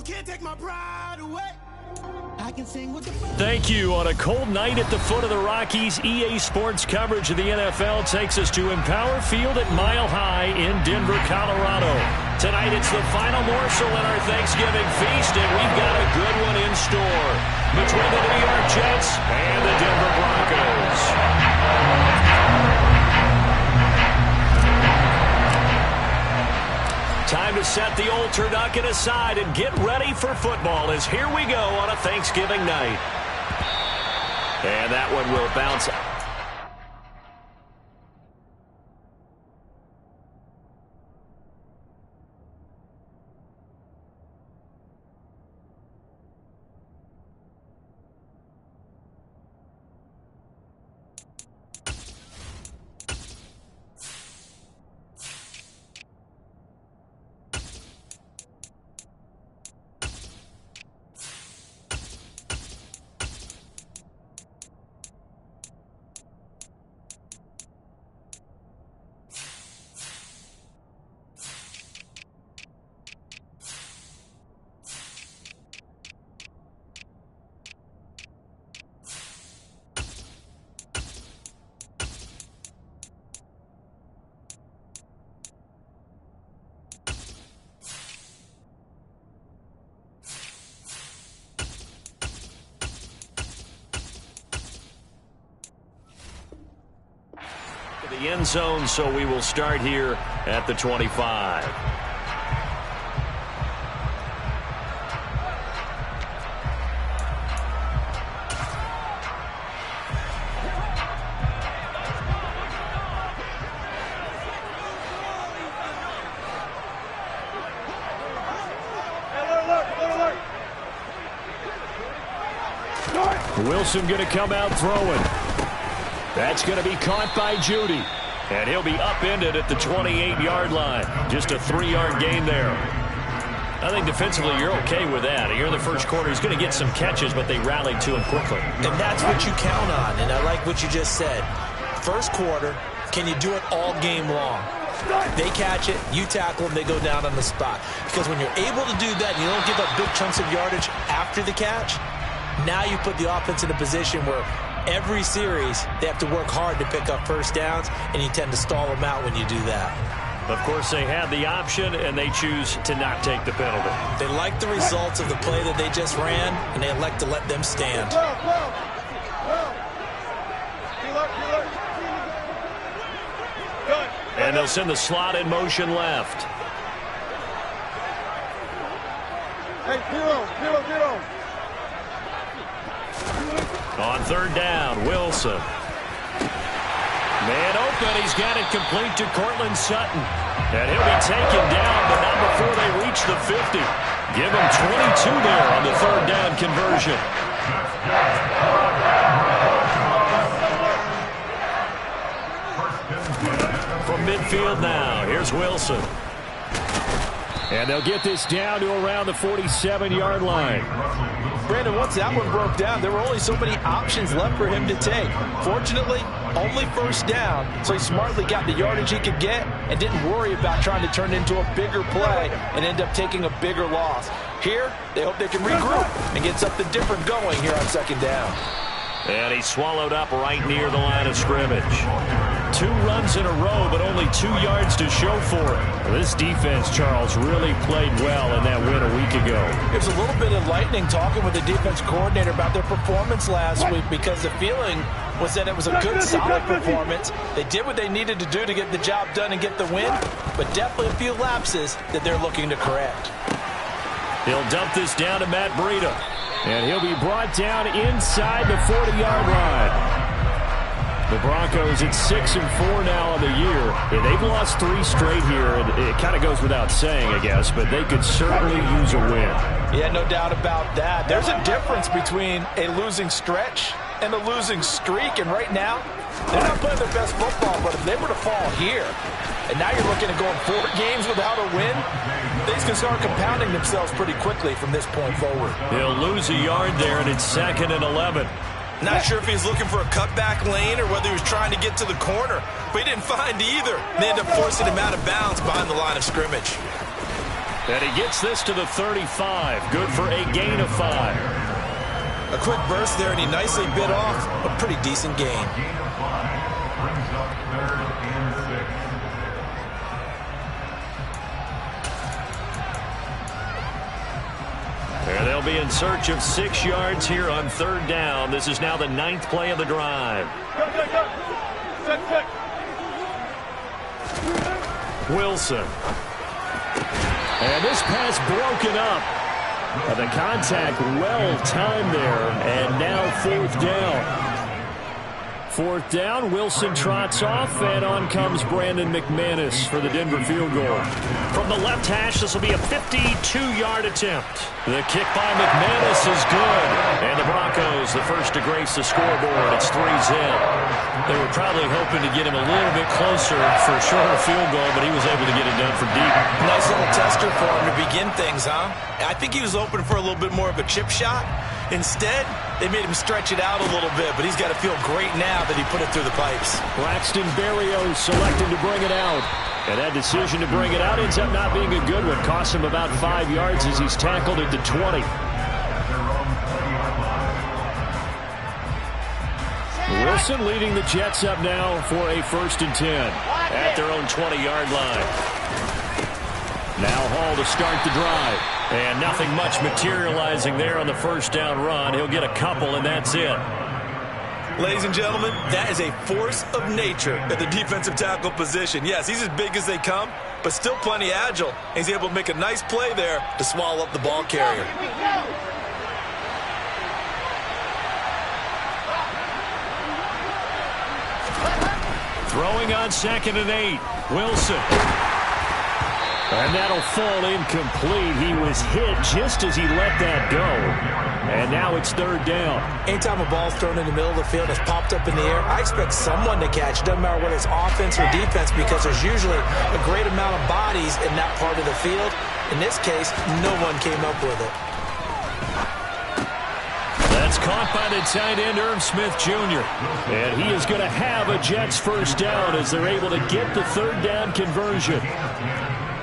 can't take my pride away. I can sing with the... Thank you. On a cold night at the foot of the Rockies, EA Sports coverage of the NFL takes us to Empower Field at Mile High in Denver, Colorado. Tonight it's the final morsel in our Thanksgiving feast, and we've got a good one in store between the New York Jets and the Denver Broncos. Time to set the old turducken aside and get ready for football as here we go on a Thanksgiving night. And that one will bounce. The end zone, so we will start here at the 25. Wilson going to come out throwing. That's going to be caught by Judy. And he'll be upended at the 28-yard line. Just a 3-yard gain there. I think defensively you're okay with that. Here in the first quarter, he's going to get some catches, but they rallied to him quickly. And that's what you count on, and I like what you just said. First quarter, can you do it all game long? They catch it, you tackle them, they go down on the spot. Because when you're able to do that, you don't give up big chunks of yardage after the catch, now you put the offense in a position where every series, they have to work hard to pick up first downs, and you tend to stall them out when you do that. Of course, they have the option, and they choose to not take the penalty. They like the results of the play that they just ran, and they elect to let them stand. And they'll send the slot in motion left. Hey, zero. On third down, Wilson. Man open, he's got it complete to Cortland Sutton. And he'll be taken down, but not before they reach the 50. Give him 22 there on the third down conversion. From midfield now, here's Wilson. And they'll get this down to around the 47-yard line. Brandon, once that one broke down, there were only so many options left for him to take. Fortunately, only first down, so he smartly got the yardage he could get and didn't worry about trying to turn it into a bigger play and end up taking a bigger loss. Here, they hope they can regroup and get something different going here on second down. And he's swallowed up right near the line of scrimmage. 2 runs in a row, but only 2 yards to show for it. This defense, Charles, really played well in that win a week ago. There's a little bit of lightning talking with the defense coordinator about their performance last week, because the feeling was that it was a good, solid performance. They did what they needed to do to get the job done and get the win, but definitely a few lapses that they're looking to correct. He'll dump this down to Matt Breida, and he'll be brought down inside the 40-yard line. The Broncos at 6-4 now on the year. And they've lost 3 straight here, and it kind of goes without saying, I guess, but they could certainly use a win. Yeah, no doubt about that. There's a difference between a losing stretch and a losing streak, and right now, they're not playing their best football, but if they were to fall here, and now you're looking at going 4 games without a win, things can start compounding themselves pretty quickly from this point forward. He'll lose a yard there, and it's 2nd and 11. Not sure if he was looking for a cutback lane or whether he was trying to get to the corner, but he didn't find either. They ended up forcing him out of bounds behind the line of scrimmage. And he gets this to the 35. Good for a gain of 5. A quick burst there, and he nicely bit off a pretty decent gain. And they'll be in search of 6 yards here on 3rd down. This is now the 9th play of the drive. Wilson. And this pass broken up. The contact well timed there. And now 4th down. 4th down, Wilson trots off, and on comes Brandon McManus for the Denver field goal. From the left hash, this will be a 52-yard attempt. The kick by McManus is good. And the Broncos, the first to grace the scoreboard. It's 3-zip. They were probably hoping to get him a little bit closer for a shorter field goal, but he was able to get it done for deep. Nice little tester for him to begin things, huh? I think he was hoping for a little bit more of a chip shot. Instead, they made him stretch it out a little bit, but he's got to feel great now that he put it through the pipes. Braxton Berrios selected to bring it out. And that decision to bring it out ends up not being a good one. Costs him about 5 yards as he's tackled at the 20. Wilson leading the Jets up now for a 1st and 10 at their own 20-yard line. Now Hall to start the drive. And nothing much materializing there on the 1st down run. He'll get a couple, and that's it. Ladies and gentlemen, that is a force of nature at the defensive tackle position. Yes, he's as big as they come, but still plenty agile. He's able to make a nice play there to swallow up the ball carrier. Throwing on 2nd and 8. Wilson. And that'll fall incomplete. He was hit just as he let that go. And now it's 3rd down. Anytime a ball's thrown in the middle of the field and it's popped up in the air, I expect someone to catch. Doesn't matter whether it's offense or defense, because there's usually a great amount of bodies in that part of the field. In this case, no one came up with it. That's caught by the tight end, Irv Smith Jr. And he is going to have a Jets 1st down as they're able to get the 3rd down conversion.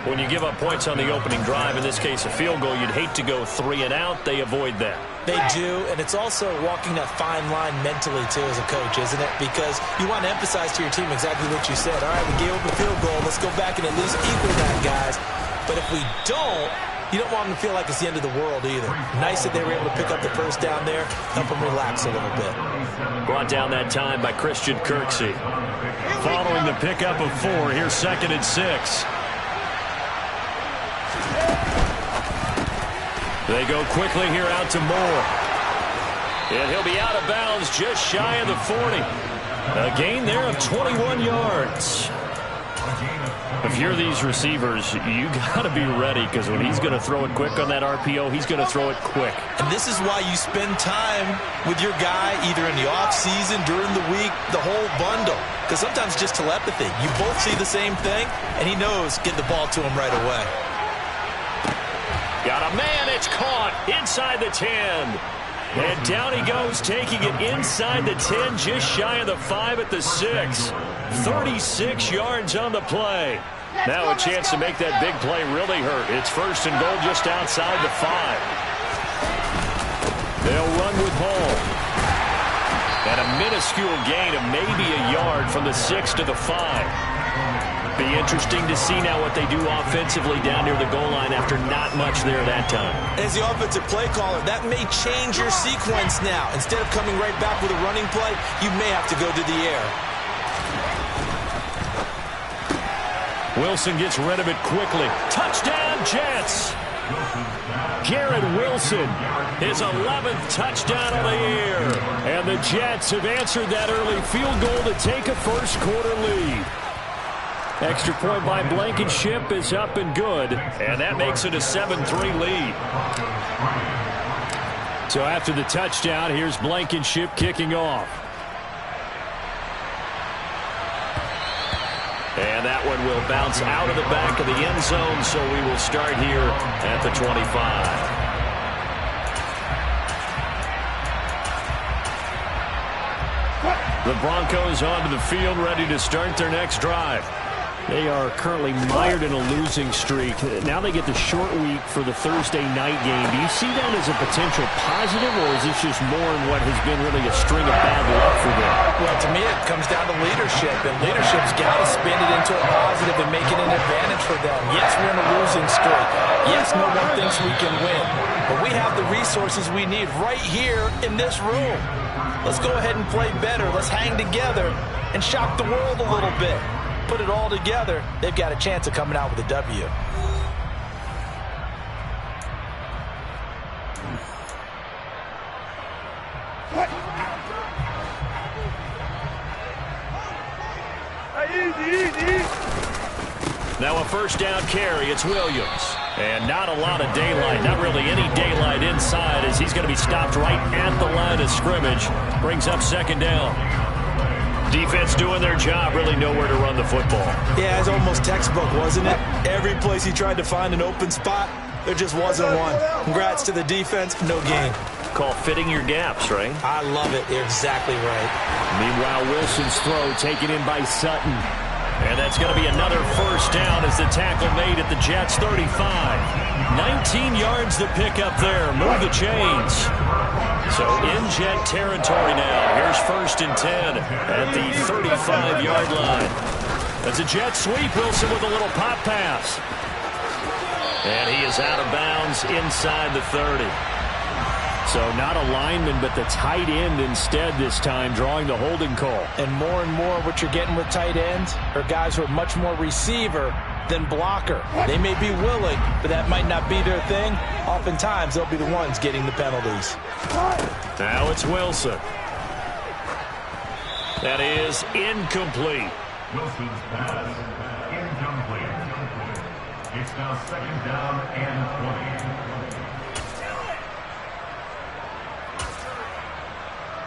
When you give up points on the opening drive, in this case a field goal, you'd hate to go 3 and out. They avoid that. They do, and it's also walking that fine line mentally, too, as a coach, isn't it? Because you want to emphasize to your team exactly what you said. All right, we gave up a field goal. Let's go back and at least equal that, guys. But if we don't, you don't want them to feel like it's the end of the world either. Nice that they were able to pick up the 1st down there, help them relax a little bit. Brought down that time by Christian Kirksey. Following the pickup of 4, here's 2nd and 6. They go quickly here out to Moore. And he'll be out of bounds just shy of the 40. A gain there of 21 yards. If you're these receivers, you got to be ready, because when he's going to throw it quick on that RPO, he's going to throw it quick. And this is why you spend time with your guy either in the offseason, during the week, the whole bundle. Because sometimes just telepathy. You both see the same thing, and he knows get the ball to him right away. Got a man, it's caught inside the 10. And down he goes, taking it inside the 10, just shy of the 5 at the 6. 36 yards on the play. Now a chance to make that big play really hurt. It's 1st and goal just outside the 5. They'll run with Hall. And a minuscule gain of maybe a yard from the 6 to the 5. Be interesting to see now what they do offensively down near the goal line after not much there that time. As the offensive play caller, that may change your sequence now. Instead of coming right back with a running play, you may have to go to the air. Wilson gets rid of it quickly. Touchdown, Jets! Garrett Wilson, his 11th touchdown of the year. And the Jets have answered that early field goal to take a 1st quarter lead. Extra point by Blankenship is up and good, and that makes it a 7-3 lead. So after the touchdown, here's Blankenship kicking off. And that one will bounce out of the back of the end zone, so we will start here at the 25. The Broncos onto the field, ready to start their next drive. They are currently mired in a losing streak. Now they get the short week for the Thursday night game. Do you see that as a potential positive, or is this just more in what has been really a string of bad luck for them? Well, to me, it comes down to leadership, and leadership's got to spin it into a positive and make it an advantage for them. Yes, we're in a losing streak. Yes, no one thinks we can win, but we have the resources we need right here in this room. Let's go ahead and play better. Let's hang together and shock the world a little bit. Put it all together, they've got a chance of coming out with a W. Now a first down carry, it's Williams. And not a lot of daylight, not really any daylight inside, as he's going to be stopped right at the line of scrimmage. Brings up second down. Defense doing their job, really nowhere to run the football. Yeah, it's almost textbook, wasn't it? Every place he tried to find an open spot, there just wasn't one. Congrats to the defense, no gain. Call fitting your gaps, right? I love it. You're exactly right. Meanwhile, Wilson's throw taken in by Sutton. And that's going to be another first down as the tackle made at the Jets' 35. 19 yards to pick up there. Move the chains. So in Jet territory now. Here's first and 10 at the 35-yard line. That's a Jet sweep. Wilson with a little pop pass. And he is out of bounds inside the 30. So not a lineman, but the tight end instead this time, drawing the holding call. And more what you're getting with tight ends are guys who are much more receiver than blocker. They may be willing, but that might not be their thing. Oftentimes, they'll be the ones getting the penalties. Now it's Wilson. That is incomplete. Wilson's pass incomplete. It's now second down and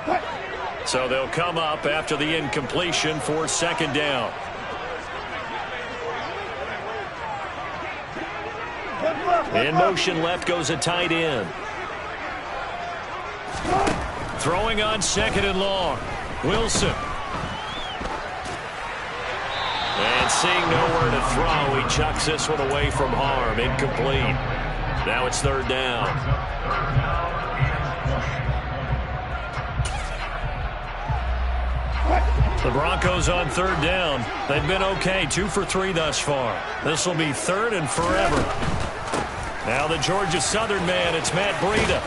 20. So they'll come up after the incompletion for second down. In motion left goes a tight end. Throwing on second and long. Wilson. And seeing nowhere to throw, he chucks this one away from harm. Incomplete. Now it's third down. The Broncos on third down. They've been okay, 2 for 3 thus far. This will be third and forever. Now the Georgia Southern man, it's Matt Breida.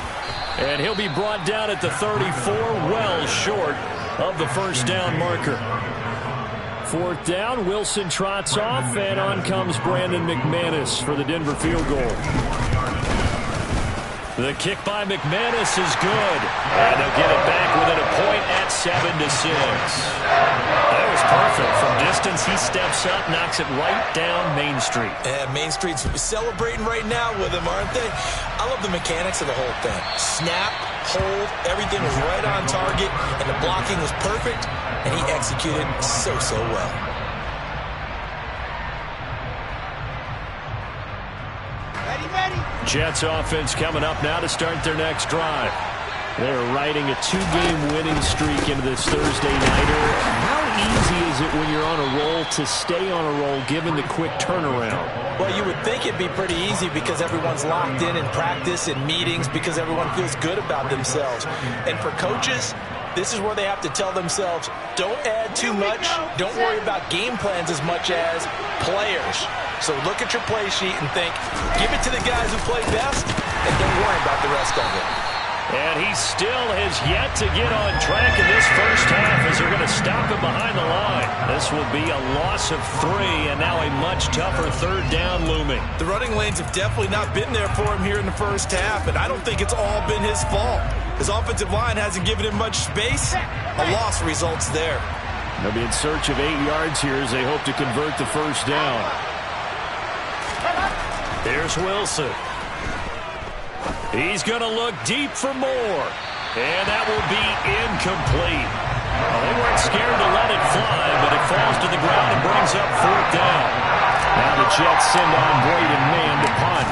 And he'll be brought down at the 34, well short of the first down marker. Fourth down, Wilson trots off, and on comes Brandon McManus for the Denver field goal. The kick by McManus is good. And they'll get it back within a point at 7-6. That was perfect. From distance, he steps up, knocks it right down Main Street. Yeah, Main Street's celebrating right now with him, aren't they? I love the mechanics of the whole thing. Snap, hold, everything was right on target, and the blocking was perfect, and he executed so well. Jets offense coming up now to start their next drive. They're riding a 2-game winning streak into this Thursday nighter. How easy is it when you're on a roll to stay on a roll given the quick turnaround? Well, you would think it'd be pretty easy because everyone's locked in practice and meetings because everyone feels good about themselves. And for coaches, this is where they have to tell themselves, don't add too much, don't worry about game plans as much as players. So look at your play sheet and think, give it to the guys who play best, and don't worry about the rest of it. And he still has yet to get on track in this first half as they're going to stop him behind the line. This will be a loss of 3, and now a much tougher third down looming. The running lanes have definitely not been there for him here in the first half, and I don't think it's all been his fault. His offensive line hasn't given him much space. A loss results there. They'll be in search of 8 yards here as they hope to convert the first down. Here's Wilson. He's going to look deep for more. And that will be incomplete. Well, they weren't scared to let it fly, but it falls to the ground and brings up fourth down. Now the Jets send on Braden Mann to punt.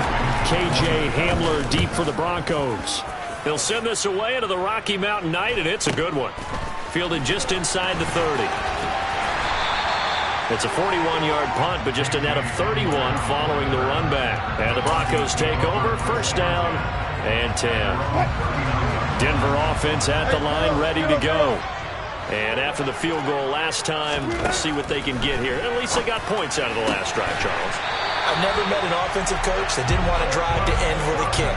K.J. Hamler deep for the Broncos. They'll send this away into the Rocky Mountain night, and it's a good one. Fielded just inside the 30. It's a 41-yard punt, but just a net of 31 following the run back. And the Broncos take over, first down and 10. Denver offense at the line, ready to go. And after the field goal last time, we'll see what they can get here. At least they got points out of the last drive, Charles. I've never met an offensive coach that didn't want to drive to end with a kick.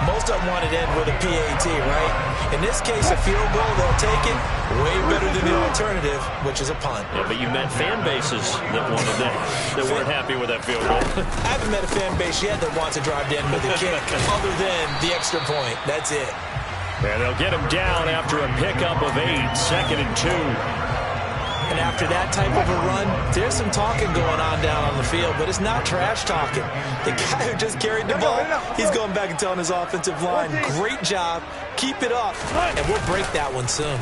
Most of them wanted to end with a PAT, right? In this case, a field goal, they'll take it. Way better than the alternative, which is a punt. Yeah, but you met fan bases that wanted that weren't happy with that field goal. I haven't met a fan base yet that wants to drive to end with a kick, other than the extra point. That's it. And they'll get him down after a pickup of 8, 2nd and 2. And after that type of a run, there's some talking going on down on the field, but it's not trash talking. The guy who just carried the ball, he's going back and telling his offensive line, great job, keep it up, and we'll break that one soon.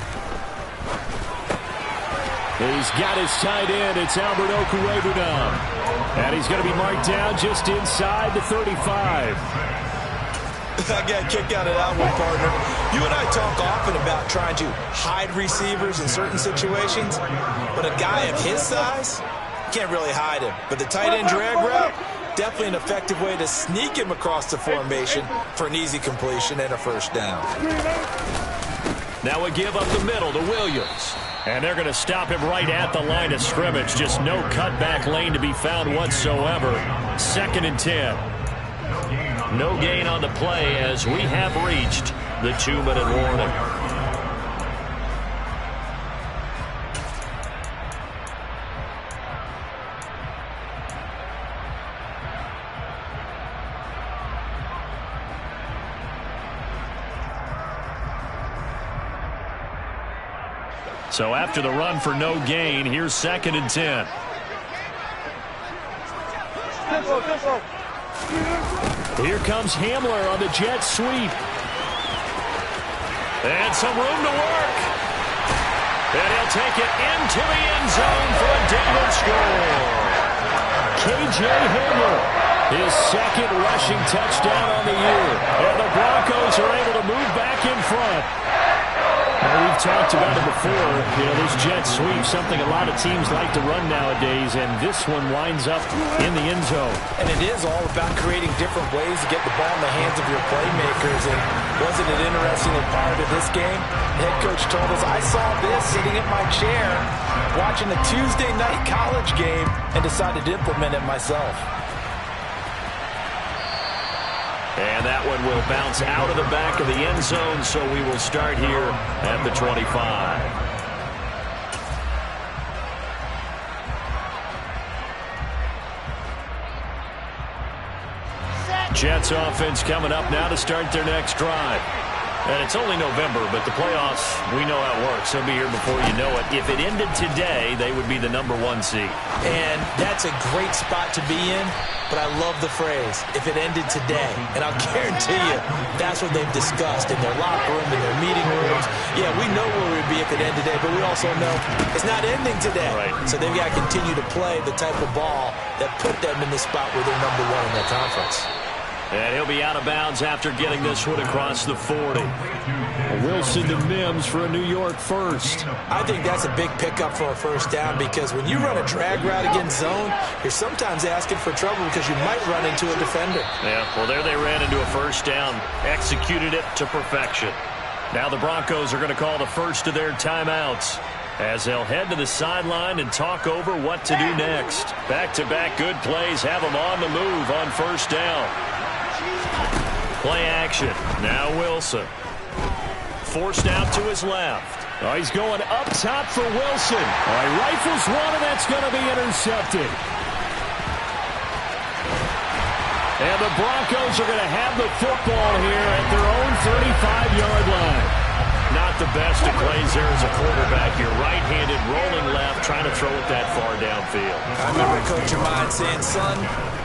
He's got his tight end. It's Albert Okwuegbunam. And he's going to be marked down just inside the 35. I got a kick out of that one, partner. You and I talk often about trying to hide receivers in certain situations, but a guy of his size, can't really hide him. But the tight end drag route, definitely an effective way to sneak him across the formation for an easy completion and a first down. Now a give up the middle to Williams. And they're going to stop him right at the line of scrimmage. Just no cutback lane to be found whatsoever. 2nd and 10. No gain on the play as we have reached the 2-minute warning. So after the run for no gain, here's 2nd and 10. Here comes Hamler on the jet sweep. And some room to work. And he'll take it into the end zone for a Denver score. K.J. Hamler, his 2nd rushing touchdown on the year. And the Broncos are able to move back in front. Well, we've talked about it before. You know, this jet sweep, something a lot of teams like to run nowadays, and this one winds up in the end zone. And it is all about creating different ways to get the ball in the hands of your playmakers. And wasn't it interesting that prior to this game, the head coach told us, I saw this sitting in my chair watching a Tuesday night college game and decided to implement it myself. And that one will bounce out of the back of the end zone, so we will start here at the 25. Jets offense coming up now to start their next drive. And it's only November, but the playoffs, we know how it works. They'll be here before you know it. If it ended today, they would be the #1 seed. And that's a great spot to be in, but I love the phrase, if it ended today. And I'll guarantee you, that's what they've discussed in their locker room, in their meeting rooms. Yeah, we know where we'd be if it ended today, but we also know it's not ending today. Right. So they've got to continue to play the type of ball that put them in the spot where they're #1 in their conference. And he'll be out of bounds after getting this one across the 40. Wilson to Mims for a New York first. I think that's a big pickup for a first down because when you run a drag route against zone, you're sometimes asking for trouble because you might run into a defender. Yeah, well, there they ran into a first down, executed it to perfection. Now the Broncos are going to call the first of their timeouts as they'll head to the sideline and talk over what to do next. Back-to-back good plays have them on the move on first down. Play action. Now Wilson. Forced out to his left. Oh, he's going up top for Wilson. Oh, he rifles one, and that's going to be intercepted. And the Broncos are going to have the football here at their own 35-yard line. Not the best of plays there as a quarterback. You're right-handed, rolling left, trying to throw it that far downfield. I remember Coach of mine saying, son,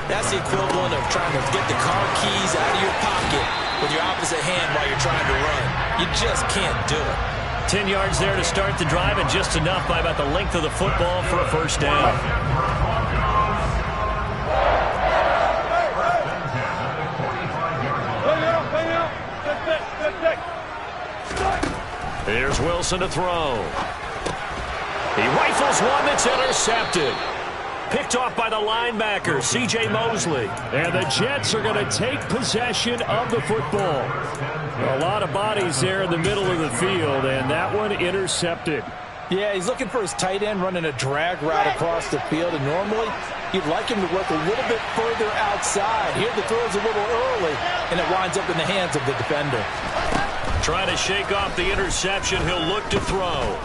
that's the equivalent of trying to get the car keys out of your pocket with your opposite hand while you're trying to run. You just can't do it. 10 yards there to start the drive, and just enough by about the length of the football for a first down. Here's Wilson to throw. He rifles one that's intercepted. Picked off by the linebacker, C.J. Mosley. And the Jets are going to take possession of the football. A lot of bodies there in the middle of the field, and that one intercepted. Yeah, he's looking for his tight end running a drag route across the field, and normally you'd like him to work a little bit further outside. Here the throw is a little early, and it winds up in the hands of the defender. Trying to shake off the interception, he'll look to throw.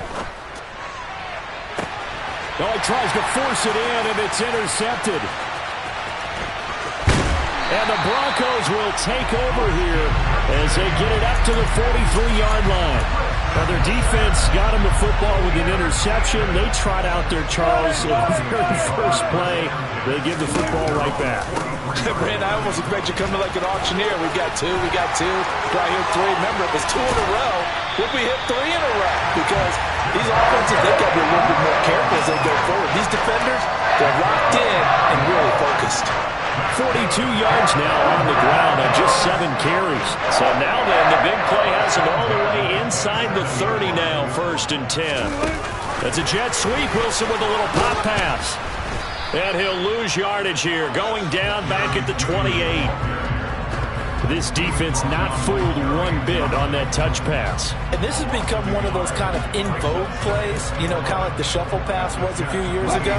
Oh, he tries to force it in, and it's intercepted. And the Broncos will take over here as they get it up to the 43-yard line. Now, their defense got him the football with an interception. They trot out there, Charles, in the very first play. They give the football right back. Brand, I almost expect you to come to like an auctioneer. We got two. Right here, three. Remember, if it's two in a row, would we hit three in a row? Because these offenses, they've got to be a little bit more careful as they go forward. These defenders, they're locked in and really focused. 42 yards now on the ground on just 7 carries. So now then, the big play has him all the way inside the 30 now, 1st and 10. That's a jet sweep. Wilson with a little pop pass. And he'll lose yardage here, going down back at the 28. This defense not fooled one bit on that touch pass. And this has become one of those kind of in vogue plays, you know, kind of like the shuffle pass was a few years ago.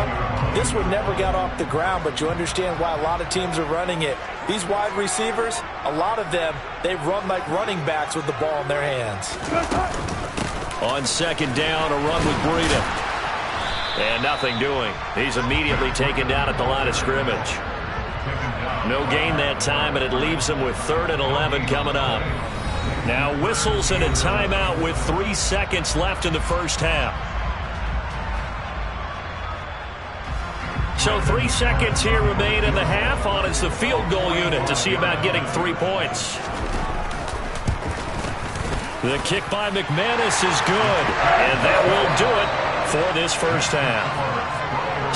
This one never got off the ground, but you understand why a lot of teams are running it. These wide receivers, a lot of them, they run like running backs with the ball in their hands. On 2nd down, a run with Breida. And nothing doing. He's immediately taken down at the line of scrimmage. No gain that time, and it leaves him with 3rd and 11 coming up. Now whistles and a timeout with 3 seconds left in the first half. So 3 seconds here remain in the half. On is the field goal unit to see about getting 3 points. The kick by McManus is good, and that will do it for this first half.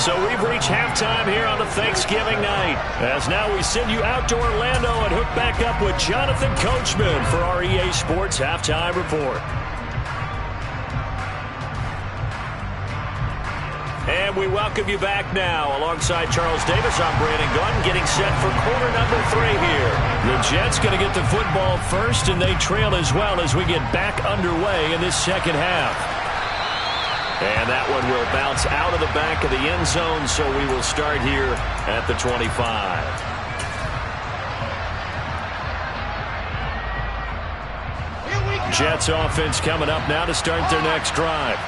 So we've reached halftime here on the Thanksgiving night. As now we send you out to Orlando and hook back up with Jonathan Coachman for our EA Sports Halftime Report. And we welcome you back now. Alongside Charles Davis, I'm Brandon Gunn, getting set for quarter number 3 here. The Jets going to get the football first, and they trail as well as we get back underway in this second half. And that one will bounce out of the back of the end zone, so we will start here at the 25. Jets offense coming up now to start their next drive.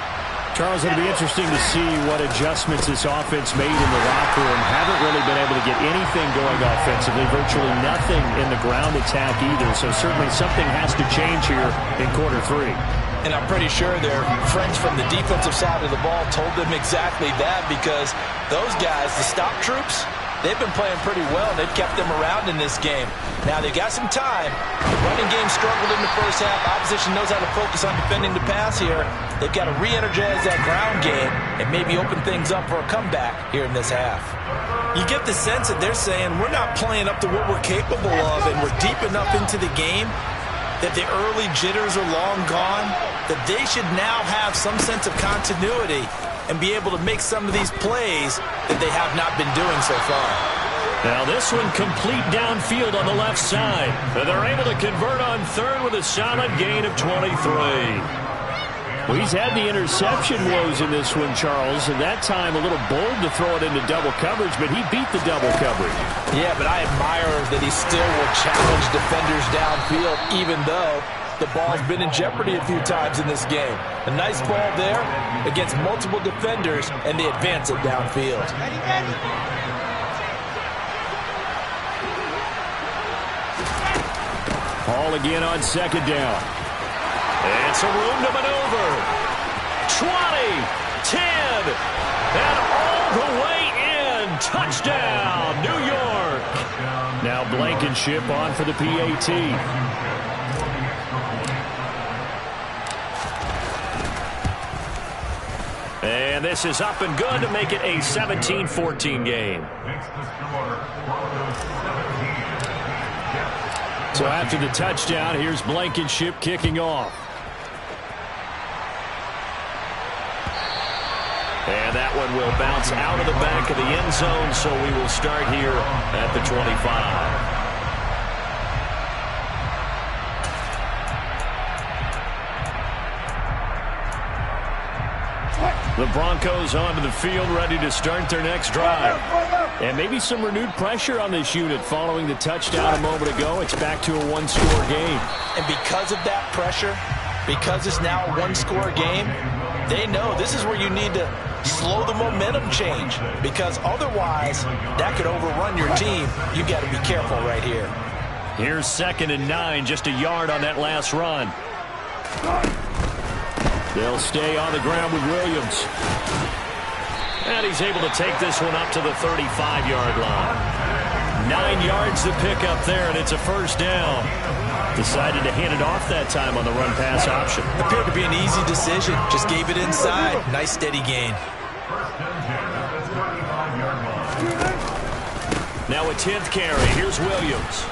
Charles, it'll be interesting to see what adjustments this offense made in the locker room. Haven't really been able to get anything going offensively, virtually nothing in the ground attack either. So certainly something has to change here in quarter 3. And I'm pretty sure their friends from the defensive side of the ball told them exactly that, because those guys, the stop troops, they've been playing pretty well. They've kept them around in this game. Now, they've got some time. The running game struggled in the first half. Opposition knows how to focus on defending the pass here. They've got to re-energize that ground game and maybe open things up for a comeback here in this half. You get the sense that they're saying we're not playing up to what we're capable of, and we're deep enough into the game that the early jitters are long gone, that they should now have some sense of continuity and be able to make some of these plays that they have not been doing so far. Now this one complete downfield on the left side. And they're able to convert on 3rd with a solid gain of 23. Well, he's had the interception woes in this one, Charles, and that time a little bold to throw it into double coverage, but he beat the double coverage. Yeah, but I admire that he still will challenge defenders downfield, even though the ball's been in jeopardy a few times in this game. A nice ball there against multiple defenders, and they advance it downfield. Ball again on 2nd down. And some room to maneuver. 20, 10, and all the way in. Touchdown, New York. Now Blankenship on for the PAT. And this is up and good to make it a 17-14 game. So after the touchdown, here's Blankenship kicking off. That one will bounce out of the back of the end zone, so we will start here at the 25. The Broncos onto the field, ready to start their next drive. And maybe some renewed pressure on this unit following the touchdown a moment ago. It's back to a one-score game. And because of that pressure, because it's now a one-score game, they know this is where you need to slow the momentum change, because otherwise that could overrun your team. You got to be careful right here. Here's 2nd and 9, just a yard on that last run. They'll stay on the ground with Williams. And he's able to take this one up to the 35-yard line. 9 yards to pick up there, and it's a first down. Decided to hand it off that time on the run-pass option. Appeared to be an easy decision. Just gave it inside. Nice steady gain. Now a 10th carry. Here's Williams.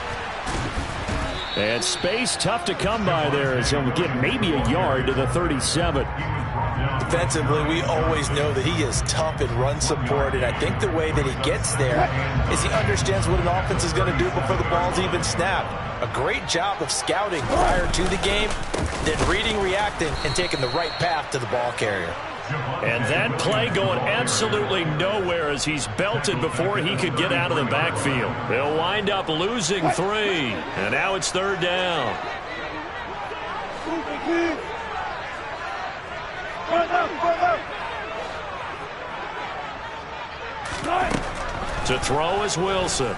And space tough to come by there as he'll get maybe a yard to the 37. Defensively, we always know that he is tough in run support, and I think the way that he gets there is he understands what an offense is going to do before the ball's even snapped. A great job of scouting prior to the game, then reading, reacting, and taking the right path to the ball carrier. And that play going absolutely nowhere as he's belted before he could get out of the backfield. They'll wind up losing 3. And now it's 3rd down. To throw is Wilson.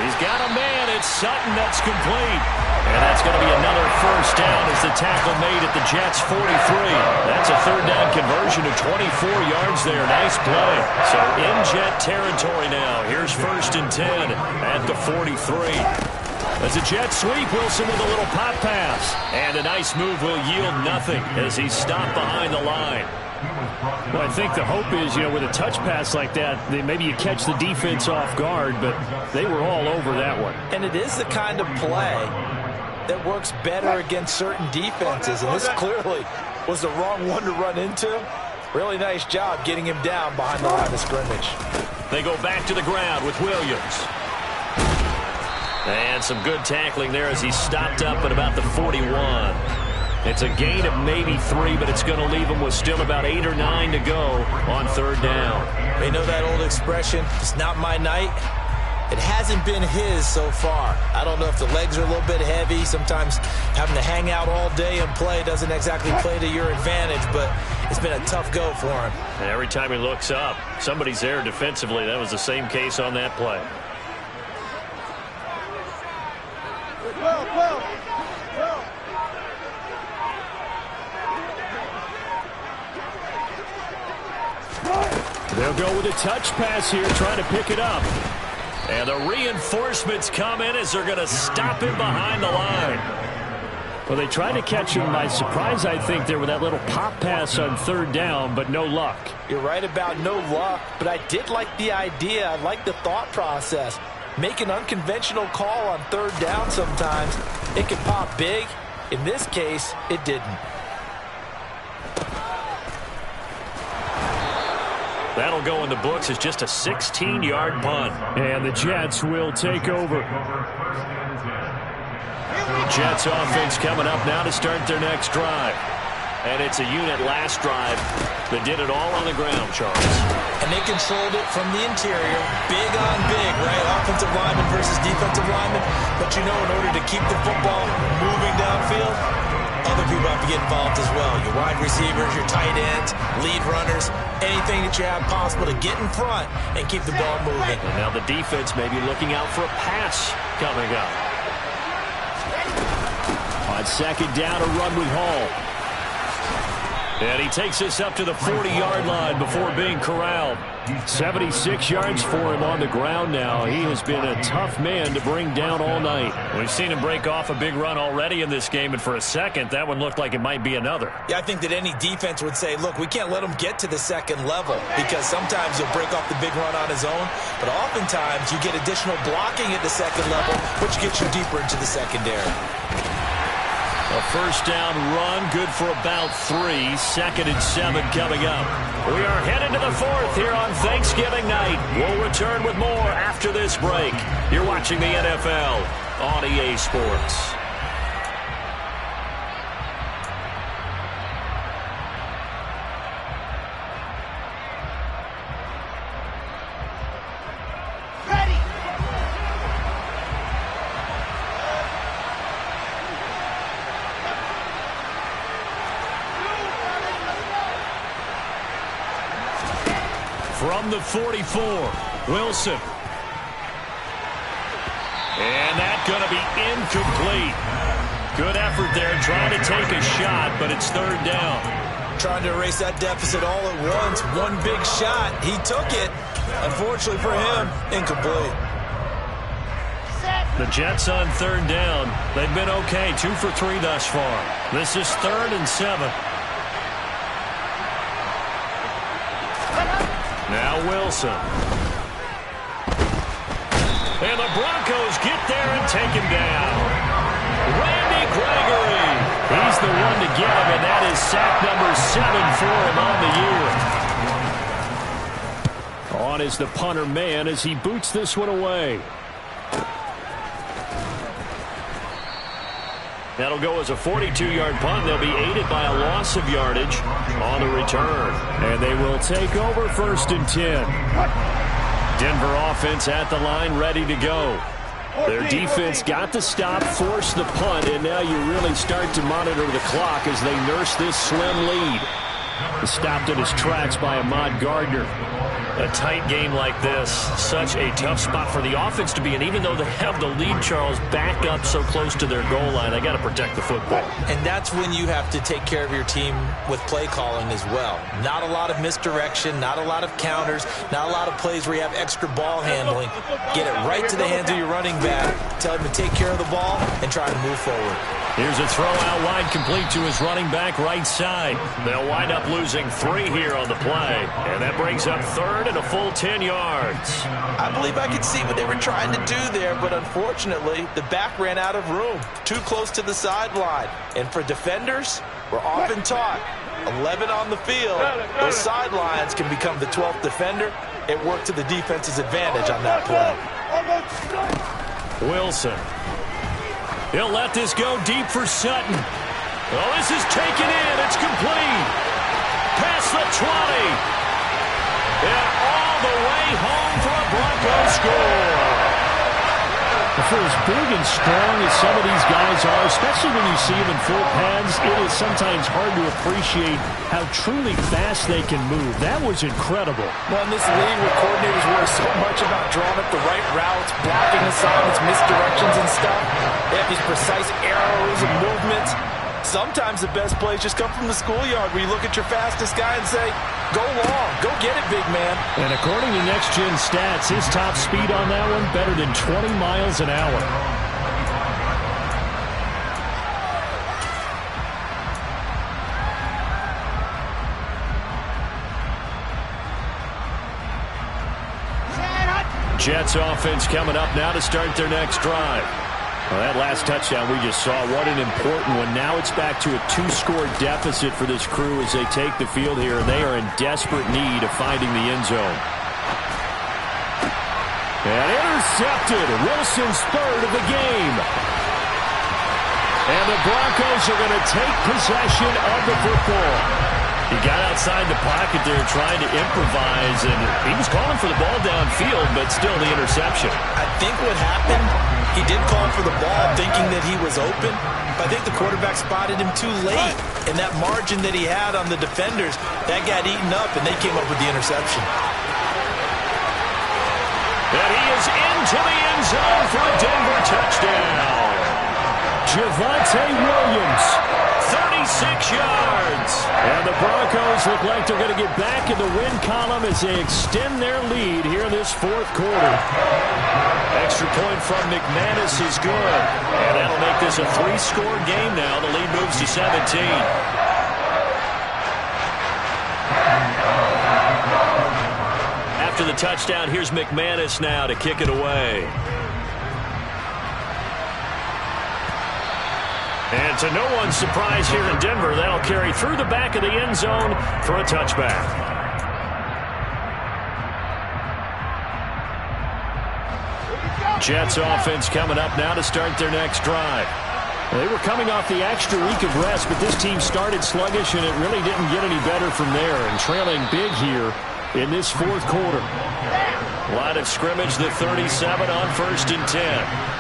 He's got a man. It's Sutton. That's complete. And that's going to be another first down as the tackle made at the Jets' 43. That's a 3rd down conversion to 24 yards there. Nice play. So in Jet territory now. Here's 1st and 10 at the 43. As the Jets sweep, Wilson with a little pop pass. And a nice move will yield nothing as he's stopped behind the line. Well, I think the hope is, with a touch pass like that, maybe you catch the defense off guard, but they were all over that one. And it is the kind of play that works better against certain defenses, and this clearly was the wrong one to run into. Really nice job getting him down behind the line of scrimmage. They go back to the ground with Williams. And some good tackling there as he's stopped up at about the 41. It's a gain of maybe 3, but it's going to leave him with still about 8 or 9 to go on 3rd down. You know that old expression, it's not my night. It hasn't been his so far. I don't know if the legs are a little bit heavy. Sometimes having to hang out all day and play doesn't exactly play to your advantage, but it's been a tough go for him. And every time he looks up, somebody's there defensively. That was the same case on that play. They'll go with a touch pass here, trying to pick it up. And the reinforcements come in as they're going to stop him behind the line. Well, they tried to catch him by surprise, I think, there with that little pop pass on 3rd down, but no luck. You're right about no luck, but I did like the idea. I like the thought process. Make an unconventional call on 3rd down sometimes. It can pop big. In this case, it didn't. That'll go in the books as just a 16-yard punt. And the Jets will take over. Jets offense coming up now to start their next drive. And it's a unit last drive that did it all on the ground, Charles. And they controlled it from the interior. Big on big, right? Offensive lineman versus defensive lineman. But in order to keep the football moving downfield, other people have to get involved as well. Your wide receivers, your tight ends, lead runners, anything that you have possible to get in front and keep the ball moving. And now the defense may be looking out for a pass coming up. On 2nd down, a run with Hall. And he takes us up to the 40-yard line before being corralled. 76 yards for him on the ground now. He has been a tough man to bring down all night. We've seen him break off a big run already in this game, and for a second, that one looked like it might be another. Yeah, I think that any defense would say, look, we can't let him get to the 2nd level, because sometimes he'll break off the big run on his own, but oftentimes you get additional blocking at the 2nd level, which gets you deeper into the secondary. A first down run, good for about 3. 2nd and 7 coming up. We are headed to the 4th here on Thanksgiving night. We'll return with more after this break. You're watching the NFL on EA Sports. From the 44, Wilson. And that's going to be incomplete. Good effort there trying to take a shot, but it's 3rd down. Trying to erase that deficit all at once. One big shot. He took it. Unfortunately for him, incomplete. The Jets on 3rd down. They've been okay, 2 for 3 thus far. This is 3rd and 7. Now Wilson. And the Broncos get there and take him down. Randy Gregory. He's the one to get him, and that is sack number 7 for him on the year. On is the punter man as he boots this one away. That'll go as a 42-yard punt. They'll be aided by a loss of yardage on the return. And they will take over 1st and 10. Denver offense at the line, ready to go. Their defense got the stop, forced the punt, and now you really start to monitor the clock as they nurse this slim lead. Stopped in his tracks by Ahmad Gardner. A tight game like this, such a tough spot for the offense to be in. Even though they have the lead, Charles, back up so close to their goal line, they got to protect the football. And that's when you have to take care of your team with play calling as well. Not a lot of misdirection, not a lot of counters, not a lot of plays where you have extra ball handling. Get it right to the hands of your running back, tell him to take care of the ball, and try to move forward. Here's a throw out wide, complete to his running back right side. They'll wind up losing 3 here on the play, and that brings up 3rd and a full 10 yards. I believe I could see what they were trying to do there, but unfortunately, the back ran out of room. Too close to the sideline. And for defenders, we're often taught 11 on the field, those sidelines can become the 12th defender. It worked to the defense's advantage on that play. Wilson. He'll let this go deep for Sutton. Oh, this is taken in. It's complete. Past the 20. And all the way home for a Broncos score. For as big and strong as some of these guys are, especially when you see them in full pads, it is sometimes hard to appreciate how truly fast they can move. That was incredible. Well, in this league where coordinators worry so much about drawing up the right routes, blocking assignments, misdirections and stuff, they have these precise arrows and movements. Sometimes the best plays just come from the schoolyard where you look at your fastest guy and say, go long, go get it, big man. And according to Next Gen Stats, his top speed on that one, better than 20 miles an hour. Jets offense coming up now to start their next drive. Well, that last touchdown we just saw, what an important one. Now it's back to a 2-score deficit for this crew as they take the field here. They are in desperate need of finding the end zone. And intercepted. Wilson's 3rd of the game. And the Broncos are going to take possession of the football. He got outside the pocket there trying to improvise, and he was calling for the ball downfield, but still the interception. I think what happened, he did call for the ball thinking that he was open, but I think the quarterback spotted him too late, and that margin that he had on the defenders, that got eaten up, and they came up with the interception. And he is into the end zone for a Denver touchdown. Javonte Williams, 36 yards. And the Broncos look like they're going to get back in the win column as they extend their lead here in this 4th quarter. Extra point from McManus is good. And that'll make this a 3-score game now. The lead moves to 17. After the touchdown, here's McManus now to kick it away. And And to no one's surprise here in Denver, that'll carry through the back of the end zone for a touchback. Jets offense coming up now to start their next drive. They were coming off the extra week of rest, but this team started sluggish, and it really didn't get any better from there, and trailing big here in this fourth quarter. Line of scrimmage, the 37 on 1st and 10.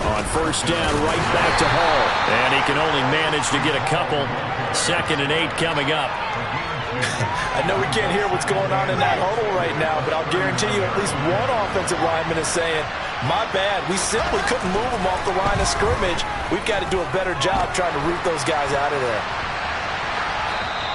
On first down, right back to Hall. And he can only manage to get a couple. 2nd and 8 coming up. I know we can't hear what's going on in that huddle right now, but I'll guarantee you at least one offensive lineman is saying, my bad, we simply couldn't move them off the line of scrimmage. We've got to do a better job trying to root those guys out of there.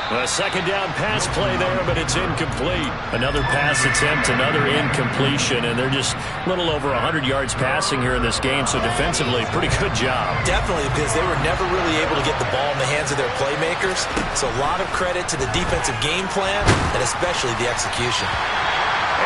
A 2nd down pass play there, but it's incomplete. Another pass attempt, another incompletion, and they're just a little over 100 yards passing here in this game, so defensively, pretty good job. Definitely, because they were never really able to get the ball in the hands of their playmakers, so a lot of credit to the defensive game plan and especially the execution.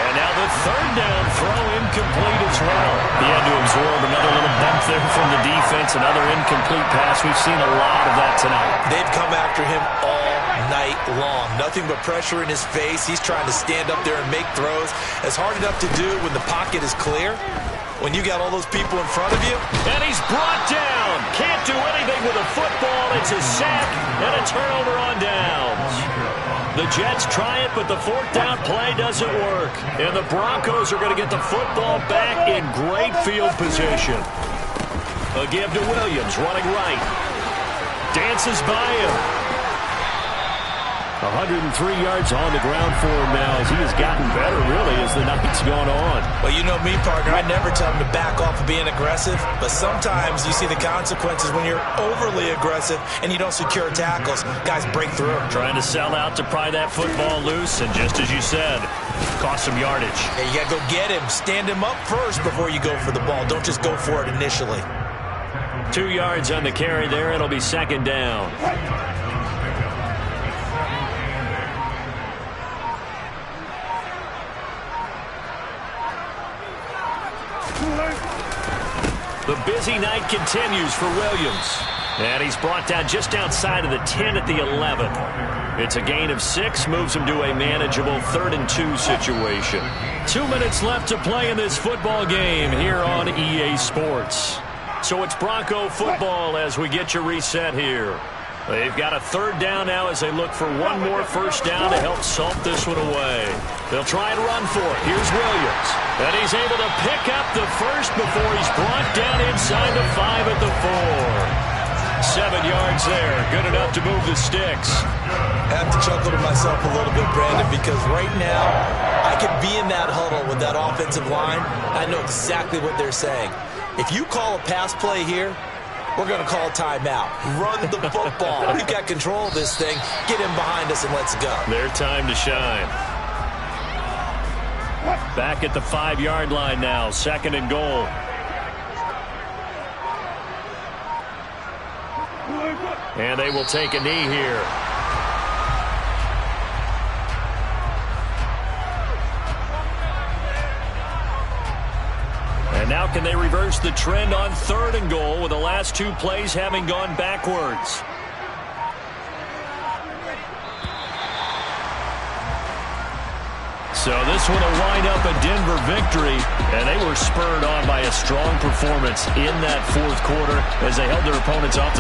And now the 3rd down throw incomplete as well. He had to absorb another little bump there from the defense, another incomplete pass. We've seen a lot of that tonight. They've come after him all night long. Nothing but pressure in his face. He's trying to stand up there and make throws. It's hard enough to do when the pocket is clear. When you got all those people in front of you. And he's brought down. Can't do anything with a football. It's a sack and a turnover on downs. The Jets try it, but the 4th down play doesn't work. And the Broncos are going to get the football back in great field position. A give to Williams, running right. Dances by him. 103 yards on the ground for him now as he has gotten better, really, as the night's gone on. Well, you know me, partner. I never tell him to back off of being aggressive, but sometimes you see the consequences when you're overly aggressive and you don't secure tackles. Guys break through. Trying to sell out to pry that football loose, and just as you said, cost some yardage. Hey, you got to go get him. Stand him up first before you go for the ball. Don't just go for it initially. 2 yards on the carry there. It'll be 2nd down. The busy night continues for Williams. And he's brought down just outside of the 10 at the 11. It's a gain of 6, moves him to a manageable 3rd and 2 situation. 2 minutes left to play in this football game here on EA Sports. So it's Bronco football as we get you reset here. They've got a 3rd down now as they look for one more first down to help salt this one away. They'll try and run for it. Here's Williams. And he's able to pick up the first before he's brought down inside the 5 at the 4. 7 yards there. Good enough to move the sticks. I have to chuckle to myself a little bit, Brandon, because right now I could be in that huddle with that offensive line. I know exactly what they're saying. If you call a pass play here, we're going to call a timeout. Run the football. We've got control of this thing. Get him behind us and let's go. Their time to shine. Back at the 5-yard line now. 2nd and goal. And they will take a knee here. And now can they reverse the trend on 3rd and goal with the last 2 plays having gone backwards? So this one will wind up a Denver victory, and they were spurred on by a strong performance in that 4th quarter as they held their opponents off the